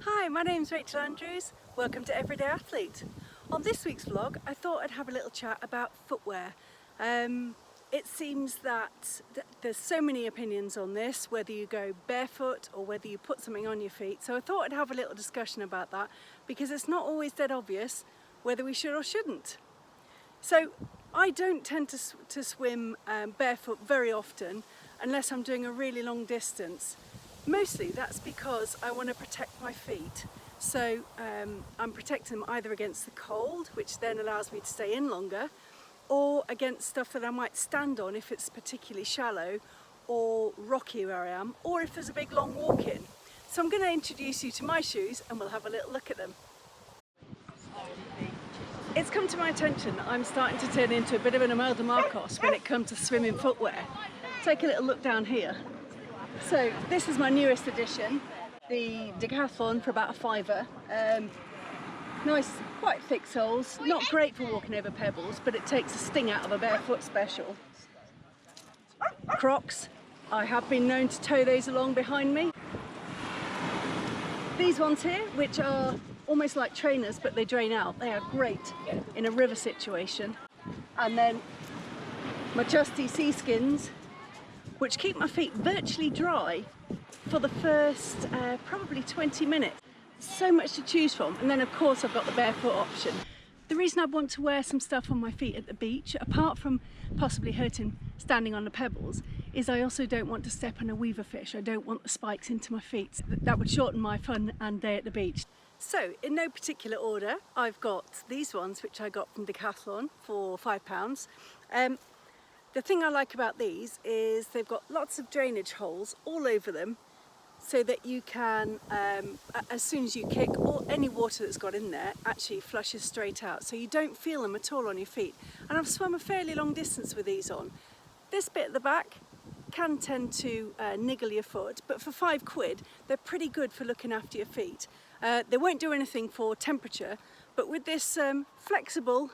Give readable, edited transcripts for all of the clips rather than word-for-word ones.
Hi, my name's Rachel Andrews. Welcome to Everyday Athlete. On this week's vlog, I thought I'd have a little chat about footwear. It seems that there's so many opinions on this, whether you go barefoot or whether you put something on your feet. So I thought I'd have a little discussion about that because it's not always dead obvious whether we should or shouldn't. So I don't tend to swim barefoot very often unless I'm doing a really long distance. Mostly that's because I want to protect my feet. So I'm protecting them either against the cold, which then allows me to stay in longer, or against stuff that I might stand on if it's particularly shallow or rocky where I am, or if there's a big long walk in. So I'm going to introduce you to my shoes and we'll have a little look at them. It's come to my attention that I'm starting to turn into a bit of an Imelda Marcos when it comes to swimming footwear. Take a little look down here. So this is my newest edition, the Decathlon for about a £5. Nice, quite thick soles, not great for walking over pebbles, but it takes a sting out of a barefoot special. Crocs, I have been known to tow those along behind me. These ones here, which are almost like trainers, but they drain out. They are great in a river situation. And then my trusty seaskins, which keep my feet virtually dry for the first probably 20 minutes. So much to choose from. And then of course I've got the barefoot option. The reason I want to wear some stuff on my feet at the beach, apart from possibly hurting standing on the pebbles, is I also don't want to step on a weaver fish. I don't want the spikes into my feet. That would shorten my fun and day at the beach. So in no particular order, I've got these ones which I got from Decathlon for £5. The thing I like about these is they've got lots of drainage holes all over them so that you can, as soon as you kick, or any water that's got in there actually flushes straight out, so you don't feel them at all on your feet. And I've swum a fairly long distance with these on. This bit at the back can tend to niggle your foot, but for £5 they're pretty good for looking after your feet. They won't do anything for temperature, but with this flexible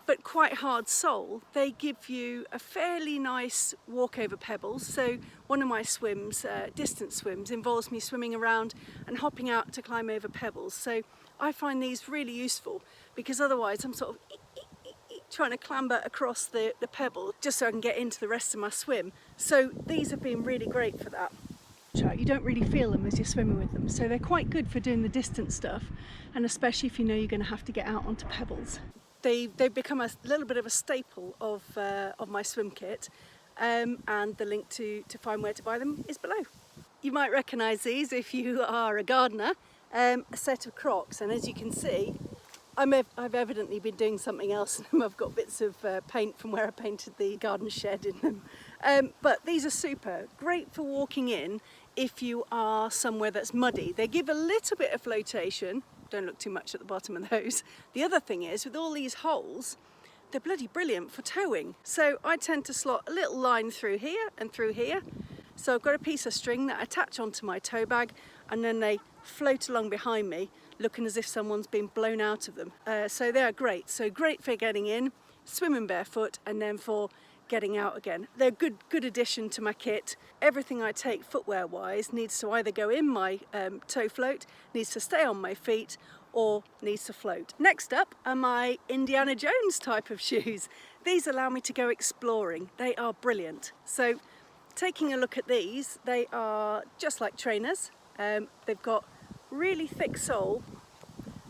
but quite hard sole, they give you a fairly nice walk over pebbles. So one of my swims, distance swims, involves me swimming around and hopping out to climb over pebbles. So I find these really useful because otherwise I'm sort of trying to clamber across the pebble just so I can get into the rest of my swim. So these have been really great for that. You don't really feel them as you're swimming with them, so they're quite good for doing the distance stuff, and especially if you know you're going to have to get out onto pebbles. They've become a little bit of a staple of my swim kit, and the link to find where to buy them is below. You might recognise these if you are a gardener, a set of Crocs, and as you can see I've evidently been doing something else in them. I've got bits of paint from where I painted the garden shed in them. But these are super, great for walking in if you are somewhere that's muddy. They give a little bit of flotation. Don't look too much at the bottom of those. The other thing is, with all these holes, they're bloody brilliant for towing. So I tend to slot a little line through here and through here. So I've got a piece of string that I attach onto my tow bag, and then they float along behind me, looking as if someone's been blown out of them. So they are great. So great for getting in, swimming barefoot, and then for getting out again. They're a good addition to my kit. Everything I take footwear wise needs to either go in my tow float, needs to stay on my feet, or needs to float. Next up are my Indiana Jones type of shoes. These allow me to go exploring. They are brilliant. So taking a look at these, they are just like trainers. They've got really thick sole,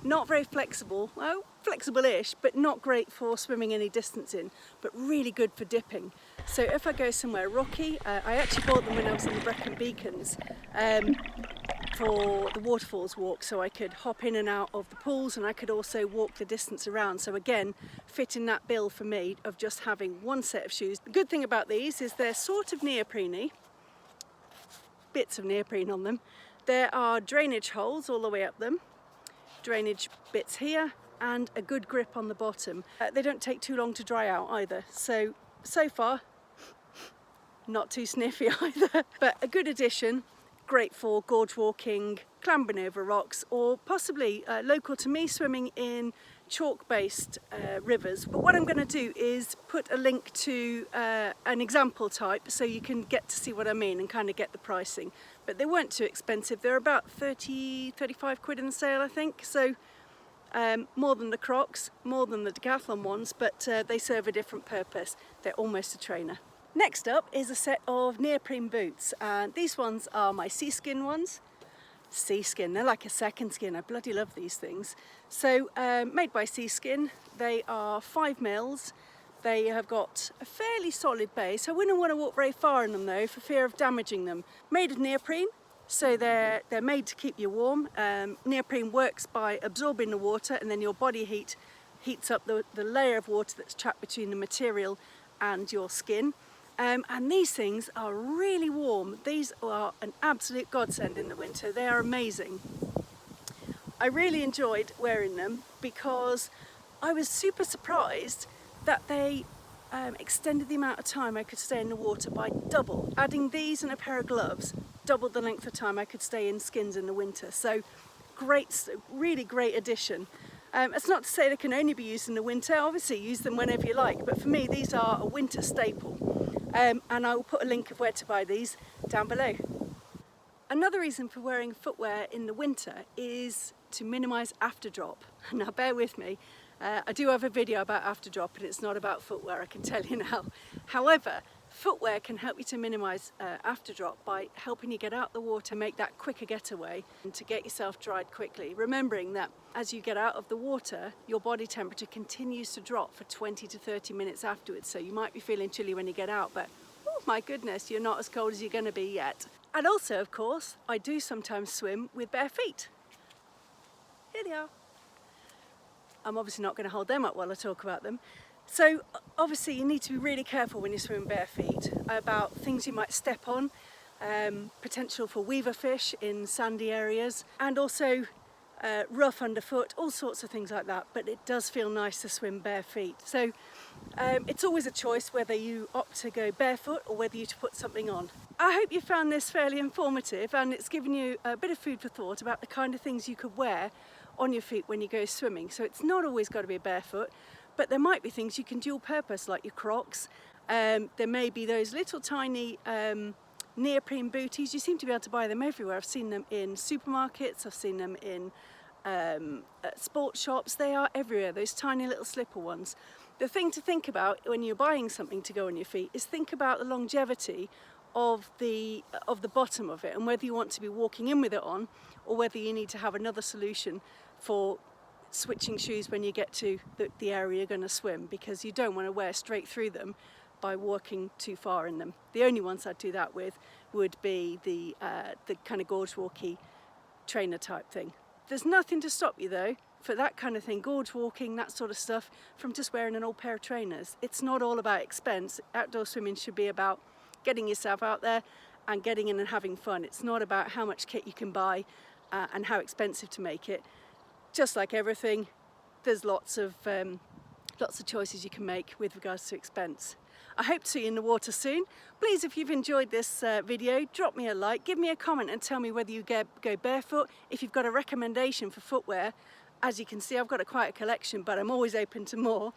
not very flexible, well, flexible-ish, but not great for swimming any distance in, but really good for dipping. So if I go somewhere rocky, I actually bought them when I was in the Brecon Beacons for the waterfalls walk, so I could hop in and out of the pools, and I could also walk the distance around. So again, fit in that bill for me of just having one set of shoes. The good thing about these is they're sort of neoprene-y, bits of neoprene on them. There are drainage holes all the way up them, drainage bits here, and a good grip on the bottom. They don't take too long to dry out either. So far, not too sniffy either, but a good addition. Great for gorge walking, clambering over rocks, or possibly local to me, swimming in chalk-based rivers. But what I'm going to do is put a link to an example type so you can get to see what I mean and kind of get the pricing. but they weren't too expensive. They're about 35 quid in the sale, I think, so more than the Crocs, more than the Decathlon ones, but they serve a different purpose. They're almost a trainer. Next up is a set of neoprene boots, and these ones are my seaskin ones. Seaskin, they're like a second skin. I bloody love these things. So made by Seaskin, they are 5 mils. They have got a fairly solid base. I wouldn't want to walk very far in them though, for fear of damaging them. Made of neoprene, so they're made to keep you warm. Neoprene works by absorbing the water, and then your body heat heats up the layer of water that's trapped between the material and your skin. And these things are really warm. These are an absolute godsend in the winter. They are amazing. I really enjoyed wearing them because I was super surprised that they extended the amount of time I could stay in the water by double. Adding these and a pair of gloves doubled the length of time I could stay in skins in the winter. So great, really great addition. It's not to say they can only be used in the winter. Obviously use them whenever you like, but for me these are a winter staple. And I will put a link of where to buy these down below. Another reason for wearing footwear in the winter is to minimise afterdrop. Now bear with me, I do have a video about afterdrop and it's not about footwear, I can tell you now. However, footwear can help you to minimise afterdrop by helping you get out the water, make that quicker getaway and to get yourself dried quickly. Remembering that as you get out of the water, your body temperature continues to drop for 20 to 30 minutes afterwards. So you might be feeling chilly when you get out, but oh my goodness, you're not as cold as you're going to be yet. And also, of course, I do sometimes swim with bare feet. Here they are. I'm obviously not going to hold them up while I talk about them. So obviously you need to be really careful when you swim bare feet about things you might step on, potential for weaver fish in sandy areas, and also rough underfoot, all sorts of things like that. But it does feel nice to swim bare feet. So it's always a choice whether you opt to go barefoot or whether you to put something on. I hope you found this fairly informative and it's given you a bit of food for thought about the kind of things you could wear on your feet when you go swimming. So it's not always got to be barefoot, but there might be things you can dual purpose, like your Crocs. There may be those little tiny neoprene booties. You seem to be able to buy them everywhere. I've seen them in supermarkets, I've seen them in sports shops. They are everywhere, those tiny little slipper ones. The thing to think about when you're buying something to go on your feet is think about the longevity of the bottom of it and whether you want to be walking in with it on or whether you need to have another solution for switching shoes when you get to the area you're going to swim, because you don't want to wear straight through them by walking too far in them. The only ones I'd do that with would be the kind of gorge walky trainer type thing. There's nothing to stop you though for that kind of thing, gorge walking, that sort of stuff, from just wearing an old pair of trainers. It's not all about expense. Outdoor swimming should be about getting yourself out there and getting in and having fun. It's not about how much kit you can buy and how expensive to make it. Just like everything, there's lots of choices you can make with regards to expense. I hope to see you in the water soon. Please, if you've enjoyed this video, drop me a like, give me a comment and tell me whether you go barefoot. If you've got a recommendation for footwear, as you can see, I've got quite a collection, but I'm always open to more.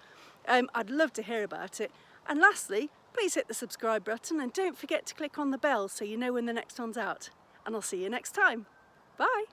I'd love to hear about it. And lastly, please hit the subscribe button and don't forget to click on the bell so you know when the next one's out. And I'll see you next time. Bye.